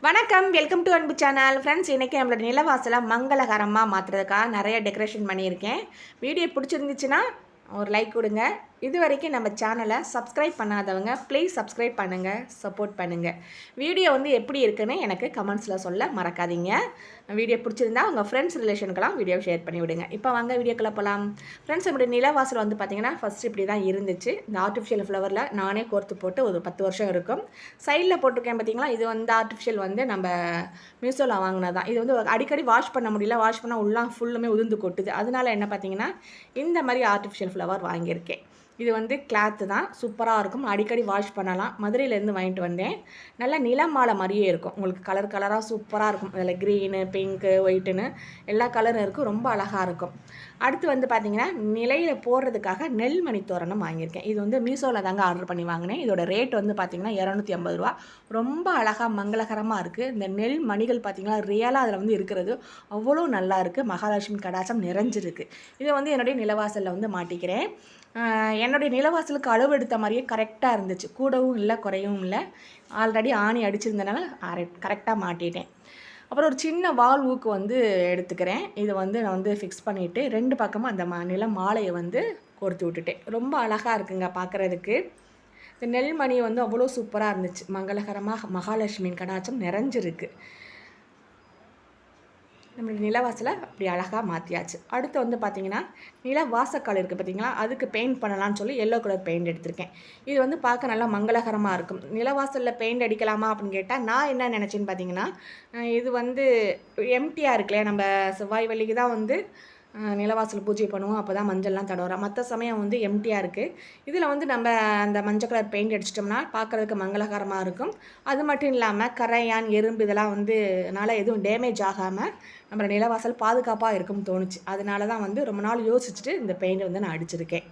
வணக்கம், welcome to அன்பு channel. Friends, இன்றைக்கி நம்மளோட நிலவாசலை மங்களகரமாக மாற்றுறதுக்காக நிறைய டெக்கரேஷன் பண்ணியிருக்கேன். வீடியோ பிடிச்சிருந்துச்சுன்னா ஒரு லைக் கொடுங்க. இது வரைக்கும் நம்ம சேனலை சப்ஸ்கிரைப் பண்ணாதவங்க ப்ளீஸ் சப்ஸ்கிரைப் பண்ணுங்கள், சப்போர்ட் பண்ணுங்கள். வீடியோ வந்து எப்படி இருக்குன்னு எனக்கு கமெண்ட்ஸில் சொல்ல மறக்காதீங்க. வீடியோ பிடிச்சிருந்தா உங்கள் ஃப்ரெண்ட்ஸ் ரிலேஷனுக்கெல்லாம் வீடியோ ஷேர் பண்ணி விடுங்க. இப்போ வாங்க வீடியோக்குள்ளே போகலாம். ஃப்ரெண்ட்ஸ், நம்மளுடைய நிலவாசல் வந்து பார்த்திங்கன்னா ஃபஸ்ட்டு இப்படி தான் இருந்துச்சு. இந்த ஆர்டிஃபிஷியல் ஃப்ளவரில் நானே கோர்த்து போட்டு ஒரு 10 வருஷம் இருக்கும். சைடில் போட்டிருக்கேன் பார்த்திங்களா, இது வந்து ஆர்டிஃபிஷியல் வந்து நம்ம மீஷோவில் வாங்கினது தான். இது வந்து அடிக்கடி வாஷ் பண்ண முடியல, வாஷ் பண்ணால் உள்ளாம் ஃபுல்லுமே உதிர்ந்து கொட்டுது. அதனால என்ன பார்த்திங்கன்னா இந்த மாதிரி ஆர்டிஃபிஷியல் ஃப்ளவர் வாங்கியிருக்கேன். இது வந்து கிளாத்து தான், சூப்பராக இருக்கும், அடிக்கடி வாஷ் பண்ணலாம். மதுரையிலேருந்து வாங்கிட்டு வந்தேன். நல்லா நிலமாலை மாதிரியே இருக்கும், உங்களுக்கு கலர் கலராக சூப்பராக இருக்கும். அதில் க்ரீனு, பிங்க்கு, ஒயிட்டுன்னு எல்லா கலரும் இருக்கும், ரொம்ப அழகாக இருக்கும். அடுத்து வந்து பார்த்திங்கன்னா நிலையில் போடுறதுக்காக நெல்மணி தோரணம் வாங்கியிருக்கேன். இது வந்து மீஷோவில் தாங்க ஆர்டர் பண்ணி வாங்கினேன். இதோட ரேட் வந்து பார்த்திங்கன்னா 250 ரூபா. ரொம்ப அழகாக மங்களகரமாக இருக்குது. இந்த நெல் மணிகள் பார்த்திங்கன்னா ரியலாக அதில் வந்து இருக்கிறது அவ்வளோ நல்லா இருக்குது. மகாலட்சுமி கடாட்சம் நிறைஞ்சிருக்கு. இதை வந்து என்னுடைய நிலவாசலில் வந்து மாட்டிக்கிறேன். என்னுடைய நிலவாசலுக்கு அளவு எடுத்த மாதிரியே கரெக்டாக இருந்துச்சு, கூடவும் இல்லை குறையவும் இல்லை. ஆல்ரெடி ஆணி அடிச்சிருந்தனால கரெக்டாக மாட்டிட்டேன். அப்புறம் ஒரு சின்ன வால் ஊக்கு வந்து எடுத்துக்கிறேன். இதை வந்து நான் வந்து ஃபிக்ஸ் பண்ணிவிட்டு 2 பக்கமும் அந்த நில மாலையை வந்து கோர்த்து விட்டுட்டேன். ரொம்ப அழகாக இருக்குங்க பார்க்குறதுக்கு. இந்த நெல்மணி வந்து அவ்வளோ சூப்பராக இருந்துச்சு, மங்களகரமாக மகாலட்சுமியின் கடாட்சம் நிறைஞ்சிருக்கு. நம்மளுடைய நிலவாசலை அப்படி அழகாக மாற்றியாச்சு. அடுத்து வந்து பார்த்திங்கன்னா நிலவாசக்கால் இருக்குது பார்த்திங்களா, அதுக்கு பெயிண்ட் பண்ணலான்னு சொல்லி எல்லோ கலர் பெயிண்ட் எடுத்திருக்கேன். இது வந்து பார்க்க நல்லா மங்களகரமாக இருக்கும். நிலவாசலில் பெயிண்ட் அடிக்கலாமா அப்படின்னு கேட்டால் நான் என்ன நினச்சேன்னு பார்த்திங்கன்னா, இது வந்து எம்டியாக இருக்குல்லையா, நம்ம செவ்வாய் வெள்ளிக்கு தான் வந்து நிலவாசல் பூஜை பண்ணுவோம், அப்போ தான் மஞ்சள்லாம் தடவுறோம். மற்ற சமயம் வந்து எம்டியாக இருக்குது. இதில் வந்து நம்ம அந்த மஞ்சள் கலர் பெயிண்ட் அடிச்சிட்டோம்னா பார்க்குறதுக்கு மங்களகரமாக இருக்கும். அது மட்டும் இல்லாமல் கரையான், எறும்பு இதெல்லாம் வந்து எதுவும் டேமேஜ் ஆகாமல் நம்ம நிலவாசல் பாதுகாப்பாக இருக்கும்னு தோணுச்சு. அதனால தான் வந்து ரொம்ப நாள் யோசிச்சுட்டு இந்த பெயிண்ட் வந்து நான் அடிச்சிருக்கேன்.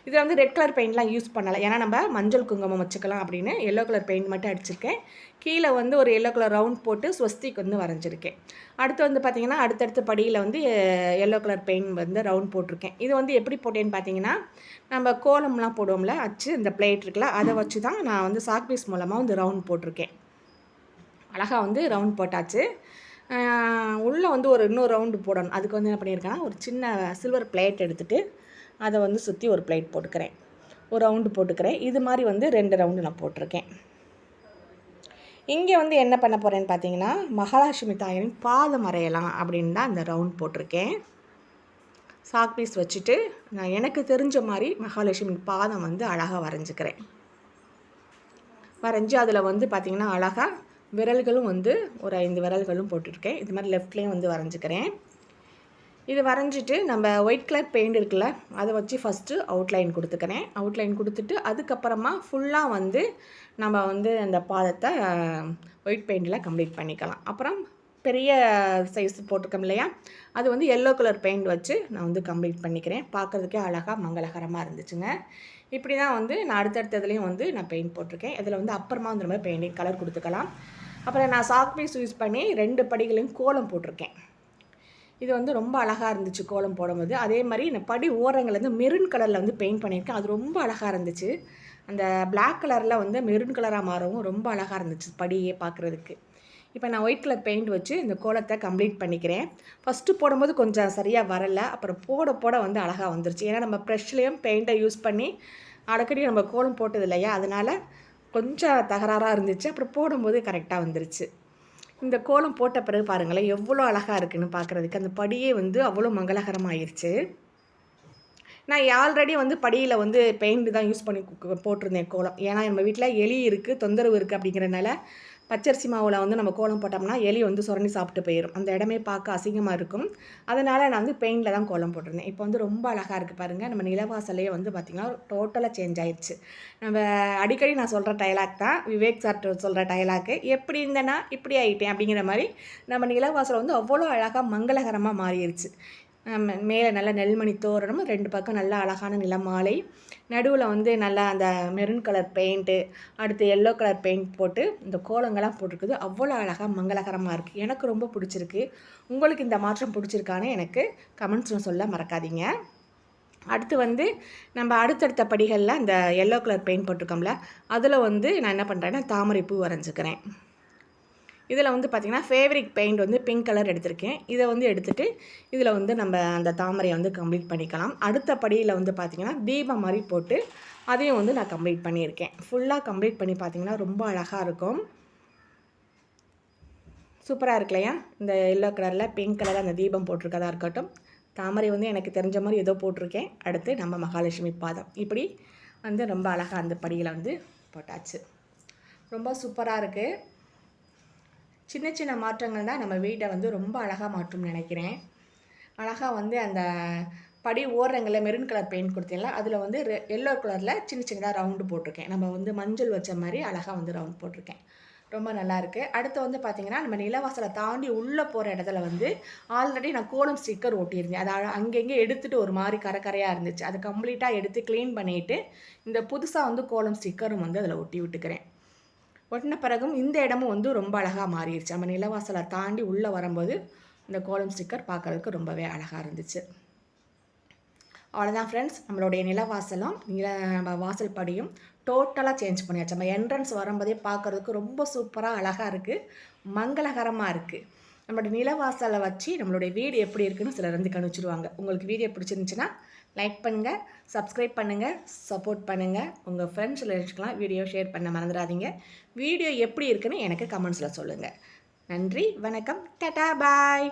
இதில் வந்து ரெட் கலர் பெயிண்ட்லாம் யூஸ் பண்ணலை, ஏன்னா நம்ம மஞ்சள் குங்குமம் வச்சுக்கலாம் அப்படின்னு எல்லோ கலர் பெயிண்ட் மட்டும் அடிச்சிருக்கேன். கீழே வந்து ஒரு எல்லோ கலர் ரவுண்ட் போட்டு ஸ்வஸ்திக் வந்து வரைஞ்சிருக்கேன். அடுத்து வந்து பார்த்திங்கன்னா அடுத்தடுத்த படியில் வந்து எல்லோ கலர் பெயிண்ட் வந்து ரவுண்ட் போட்டிருக்கேன். இது வந்து எப்படி போட்டேன்னு பார்த்தீங்கன்னா, நம்ம கோலம்லாம் போடுவோம்ல அச்சு, இந்த பிளேட் இருக்குல்ல, அதை வச்சு தான் நான் வந்து சாக் பீஸ் மூலமாக வந்து ரவுண்ட் போட்டிருக்கேன். அழகாக வந்து ரவுண்ட் போட்டாச்சு. உள்ளே வந்து இன்னொரு ரவுண்டு போடணும். அதுக்கு வந்து என்ன பண்ணியிருக்கேன்னா, ஒரு சின்ன சில்வர் பிளேட் எடுத்துகிட்டு அதை வந்து சுற்றி ஒரு பிளேட் போட்டுக்கிறேன், ஒரு ரவுண்டு போட்டுக்கிறேன். இது மாதிரி வந்து 2 ரவுண்டு நான் போட்டிருக்கேன். இங்கே வந்து என்ன பண்ண போகிறேன்னு பார்த்தீங்கன்னா, மகாலட்சுமி தாயாரின் பாதம் வரையலாம் அப்படின்னு தான் இந்த ரவுண்ட் போட்டிருக்கேன். சாக் பீஸ் வச்சுட்டு நான் எனக்கு தெரிஞ்ச மாதிரி மகாலட்சுமி பாதம் வந்து அழகாக வரைஞ்சிக்கிறேன். வரைஞ்சி அதில் வந்து பார்த்திங்கன்னா அழகாக விரல்களும் வந்து ஒரு 5 விரல்களும் போட்டிருக்கேன். இது மாதிரி லெஃப்ட்லேயும் வந்து வரைஞ்சிக்கிறேன். இது வரைஞ்சிட்டு நம்ம ஒயிட் கலர் பெயிண்ட் இருக்குல்ல, அதை வச்சு ஃபஸ்ட்டு அவுட்லைன் கொடுத்துக்கிறேன். அவுட்லைன் கொடுத்துட்டு அதுக்கப்புறமா ஃபுல்லாக வந்து நம்ம வந்து அந்த பாதத்தை ஒயிட் பெயிண்டில் கம்ப்ளீட் பண்ணிக்கலாம். அப்புறம் பெரிய சைஸ் போட்டிருக்கோம் இல்லையா, அது வந்து எல்லோ கலர் பெயிண்ட் வச்சு நான் வந்து கம்ப்ளீட் பண்ணிக்கிறேன். பார்க்குறதுக்கே அழகாக மங்களகரமாக இருந்துச்சுங்க. இப்படி தான் வந்து நான் அடுத்தடுத்ததுலேயும் வந்து நான் பெயிண்ட் போட்டிருக்கேன். இதில் வந்து அப்புறமா வந்து நம்ம பெயிண்டிங் கலர் கொடுத்துக்கலாம். அப்புறம் நான் சாக் பீஸ் யூஸ் பண்ணி 2 படிகளையும் கோலம் போட்டிருக்கேன். இது வந்து ரொம்ப அழகாக இருந்துச்சு கோலம் போடும்போது. அதே மாதிரி இந்த படி ஓரங்கள் வந்து மெரூன் கலரில் வந்து பெயிண்ட் பண்ணியிருக்கேன். அது ரொம்ப அழகாக இருந்துச்சு. அந்த பிளாக் கலரில் வந்து மெரூன் கலராக மாறவும் ரொம்ப அழகாக இருந்துச்சு படியே பார்க்குறதுக்கு. இப்போ நான் ஒயிட் கலர் பெயிண்ட் வச்சு இந்த கோலத்தை கம்ப்ளீட் பண்ணிக்கிறேன். ஃபஸ்ட்டு போடும்போது கொஞ்சம் சரியாக வரலை, அப்புறம் போட போட வந்து அழகாக வந்துருச்சு. ஏன்னா நம்ம ப்ரெஷ்லேயும் பெயிண்ட்டை யூஸ் பண்ணி அடிக்கடி நம்ம கோலம் போட்டது இல்லையா, அதனால் கொஞ்சம் தகராறாக இருந்துச்சு. அப்புறம் போடும்போது கரெக்டாக வந்துருச்சு. இந்த கோலம் போட்ட பிறகு பாருங்களேன் எவ்வளோ அழகாக இருக்குதுன்னு பார்க்குறதுக்கு. அந்த படியே வந்து அவ்வளோ மங்களகரமாகிருச்சு. நான் ஆல்ரெடி வந்து படியில் வந்து பெயிண்ட் தான் யூஸ் பண்ணி போட்டிருந்தேன் கோலம். ஏன்னா நம்ம வீட்டில் எலி இருக்குது, தொந்தரவு இருக்குது அப்படிங்கிறனால பச்சரிசி மாவில் வந்து நம்ம கோலம் போட்டோம்னா எலி வந்து சுரண்டி சாப்பிட்டு போயிடும், அந்த இடமே பார்க்க அசிங்கமாக இருக்கும். அதனால் நான் வந்து பெயிண்டில் தான் கோலம் போட்டிருந்தேன். இப்போ வந்து ரொம்ப அழகாக இருக்குது பாருங்கள். நம்ம நிலவாசலையே வந்து பார்த்திங்கன்னா டோட்டலாக சேஞ்ச் ஆயிடுச்சு. நம்ம அடிக்கடி நான் சொல்கிற டைலாக் தான், விவேக் சார் சொல்கிற டைலாக்கு, எப்படி இருந்தேன்னா இப்படி ஆகிட்டேன் அப்படிங்கிற மாதிரி நம்ம நிலவாசல் வந்து அவ்வளோ அழகாக மங்களகரமாக மாறிடுச்சு. மேலே நல்லா நெல்மணி தோரணம், 2 பக்கம் நல்லா அழகான நிலமாலை, நடுவில் வந்து நல்லா அந்த மெரூன் கலர் பெயிண்ட்டு, அடுத்து எல்லோ கலர் பெயிண்ட் போட்டு இந்த கோலங்கள்லாம் போட்டிருக்குது. அவ்வளோ அழகாக மங்களகரமாக இருக்குது. எனக்கு ரொம்ப பிடிச்சிருக்கு. உங்களுக்கு இந்த மாற்றம் பிடிச்சிருக்கான்னு எனக்கு கமெண்ட்ஸில் சொல்ல மறக்காதீங்க. அடுத்து வந்து நம்ம அடுத்தடுத்த படிகளில் அந்த எல்லோ கலர் பெயிண்ட் போட்டிருக்கோம்ல, அதில் வந்து நான் என்ன பண்ணுறேன்னா தாமரைப்பூ வரைஞ்சிக்கிறேன். இதில் வந்து பார்த்திங்கன்னா ஃபேப்ரிக் பெயிண்ட் வந்து பிங்க் கலர் எடுத்திருக்கேன். இதை வந்து எடுத்துகிட்டு இதில் வந்து நம்ம அந்த தாமரையை வந்து கம்ப்ளீட் பண்ணிக்கலாம். அடுத்த படியில் வந்து பார்த்திங்கன்னா தீபம் மாதிரி போட்டு அதையும் வந்து நான் கம்ப்ளீட் பண்ணியிருக்கேன். ஃபுல்லாக கம்ப்ளீட் பண்ணி பார்த்திங்கன்னா ரொம்ப அழகாக இருக்கும். சூப்பராக இருக்கு இல்லையா? இந்த எல்லோ கலரில் பிங்க் கலரில் அந்த தீபம் போட்டிருக்கதா இருக்கட்டும், தாமரை வந்து எனக்கு தெரிஞ்ச மாதிரி ஏதோ போட்டிருக்கேன். அடுத்து நம்ம மகாலட்சுமி பாதம் இப்படி வந்து ரொம்ப அழகாக அந்த படியில் வந்து போட்டாச்சு. ரொம்ப சூப்பராக இருக்குது. சின்ன சின்ன மாற்றங்கள் தான் நம்ம வீட்டை வந்து ரொம்ப அழகாக மாற்றும்னு நினைக்கிறேன். அழகாக வந்து அந்த படி ஓரங்களில் மெரூன் கலர் பெயிண்ட் கொடுத்தீங்களா, அதில் வந்து எல்லோ கலரில் சின்ன சின்னதாக ரவுண்டு போட்டிருக்கேன். நம்ம வந்து மஞ்சள் வச்ச மாதிரி அழகாக வந்து ரவுண்ட் போட்டிருக்கேன். ரொம்ப நல்லாயிருக்கு. அடுத்து வந்து பார்த்திங்கன்னா நம்ம நிலவாசலை தாண்டி உள்ளே போகிற இடத்துல வந்து ஆல்ரெடி நான் கோலம் ஸ்டிக்கர் ஒட்டியிருந்தேன். அதை அங்கங்கே எடுத்துகிட்டு ஒரு மாதிரி கரையாக இருந்துச்சு. அதை கம்ப்ளீட்டாக எடுத்து க்ளீன் பண்ணிவிட்டு இந்த புதுசாக வந்து கோலம் ஸ்டிக்கரும் வந்து அதில் ஒட்டி விட்டுக்கிறேன். ஒட்டின பிறகும் இந்த இடமும் வந்து ரொம்ப அழகாக மாறிடுச்சு. நம்ம நிலவாசலை தாண்டி உள்ளே வரும்போது இந்த கோலம் ஸ்டிக்கர் பார்க்குறதுக்கு ரொம்பவே அழகாக இருந்துச்சு. அவ்வளோதான் ஃப்ரெண்ட்ஸ், நம்மளுடைய நிலவாசலும் வாசல் படியும் டோட்டலாக சேஞ்ச் பண்ணியாச்சு. நம்ம என்ட்ரன்ஸ் வரும்போதே பார்க்குறதுக்கு ரொம்ப சூப்பராக அழகாக இருக்குது, மங்களகரமாக இருக்குது. நம்மளுடைய நிலவாசலை வச்சு நம்மளுடைய வீடு எப்படி இருக்குன்னு சிலர் வந்து கணிச்சிடுவாங்க. உங்களுக்கு வீடியோ பிடிச்சிருந்துச்சுன்னா லைக் பண்ணுங்கள், சப்ஸ்கிரைப் பண்ணுங்கள், சப்போர்ட் பண்ணுங்கள். உங்கள் ஃப்ரெண்ட்ஸ் ரிலேஷனுக்கெலாம் வீடியோ ஷேர் பண்ண மறந்துடாதீங்க. வீடியோ எப்படி இருக்குன்னு எனக்கு கமெண்ட்ஸில் சொல்லுங்கள். நன்றி, வணக்கம், டாடா, பாய்.